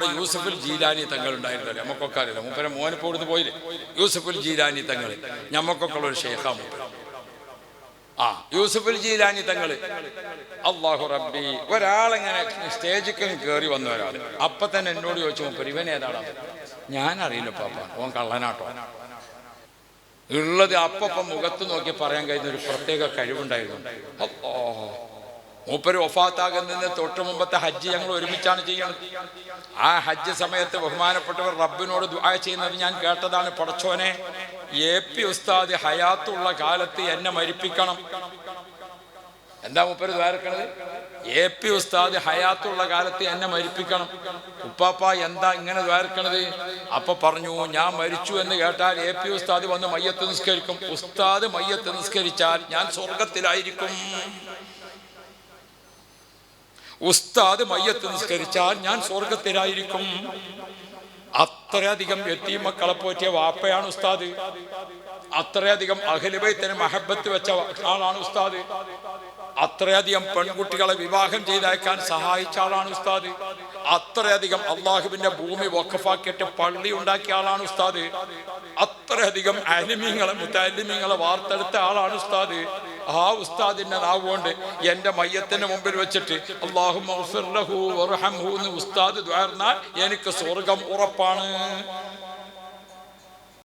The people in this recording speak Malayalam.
ബഹുമാനപ്പെട്ട യൂസഫുൽ ജീലാനി തങ്ങൾ ഉണ്ടായിരുന്നല്ലേ, നമുക്കൊക്കെ അറിയില്ല. മൂപ്പരെ മോനിപ്പോൾ ഇവിടുന്ന് പോയില്ലേ, യൂസഫുൽ ജീലാനി തങ്ങൾ. ഞമ്മക്കൊക്കെ ഉള്ള ഒരു ഷെയ്ഖാ മൂപ്പര്. യൂസഫുൽ ജീലാനി തങ്ങള്. അല്ലാഹു റബ്ബി, ഒരാളെങ്ങനെ സ്റ്റേജിൽ കയറി വന്ന ഒരാൾ അപ്പൊ തന്നെ എന്നോട് ചോദിച്ചു, മൂപ്പര് ഇവൻ ഏതാടാ? ഞാൻ അറിയില്ല പാപ്പ, ഓൻ കള്ളനാട്ടോ ഉള്ളത്. അപ്പം മുഖത്ത് നോക്കി പറയാൻ കഴിയുന്ന ഒരു പ്രത്യേക കഴിവുണ്ടായിരുന്നു. മൂപ്പര് വഫാത്താകുന്നതിന് തൊട്ട് മുമ്പത്തെ ഹജ്ജ് ഞങ്ങൾ ഒരുമിച്ചാണ് ചെയ്യുന്നത്. ആ ഹജ്ജ് സമയത്ത് ബഹുമാനപ്പെട്ടവർ റബ്ബിനോട് ദുആ ചെയ്യുന്നത് ഞാൻ കേട്ടതാണ്. പടച്ചോനെ, AP ഉസ്താദ് ഹയാത്തുള്ള കാലത്ത് എന്നെ മരിപ്പിക്കണം. എന്താ മൂപ്പര് ദ്വാരക്കണത്? AP ഉസ്താദ് ഹയാത്തുള്ള കാലത്ത് എന്നെ മരിപ്പിക്കണം. ഉപ്പാപ്പ എന്താ ഇങ്ങനെ ദ്വാരക്കണത്? അപ്പൊ പറഞ്ഞു, ഞാൻ മരിച്ചു എന്ന് കേട്ടാൽ AP ഉസ്താദ് വന്ന് മയ്യത്ത് നിസ്കരിക്കും. ഉസ്താദ് മയ്യത്ത് നിസ്കരിച്ചാൽ ഞാൻ സ്വർഗത്തിലായിരിക്കും. ഉസ്താദ് മയ്യത്ത് നിസ്കരിച്ചാൽ ഞാൻ സ്വർഗത്തിലായിരിക്കും. അത്രയധികം യതീം മക്കളെ പോറ്റിയ വാപ്പയാണ് ഉസ്താദ്. അത്രയധികം അഹ്ലു ബൈത്തിന് മഹബത്ത് വെച്ച ആളാണ് ഉസ്താദ്. അത്രയധികം പെൺകുട്ടികളെ വിവാഹം ചെയ്തയക്കാൻ സഹായിച്ച ആളാണ് ഉസ്താദ്. അത്രയധികം അള്ളാഹുവിന്റെ ഭൂമി വഖഫാക്കിയിട്ട് പള്ളി ഉണ്ടാക്കിയ ആളാണ് ഉസ്താദ്. അത്രയധികം അലിമീങ്ങളെ മുത്തഅല്ലിമീങ്ങളെ വാർത്തെടുത്ത ആളാണ് ഉസ്താദ്. ആ ഉസ്താദിന്റെ നാവുകൊണ്ട് എന്റെ മയ്യത്തിന് മുമ്പിൽ വെച്ചിട്ട് അല്ലാഹുമ്മ ഗ്ഫിർ ലഹു വർഹംഹു എന്ന് ഉസ്താദ് ദുആ ചെയ്താൽ എനിക്ക് സ്വർഗം ഉറപ്പാണ്.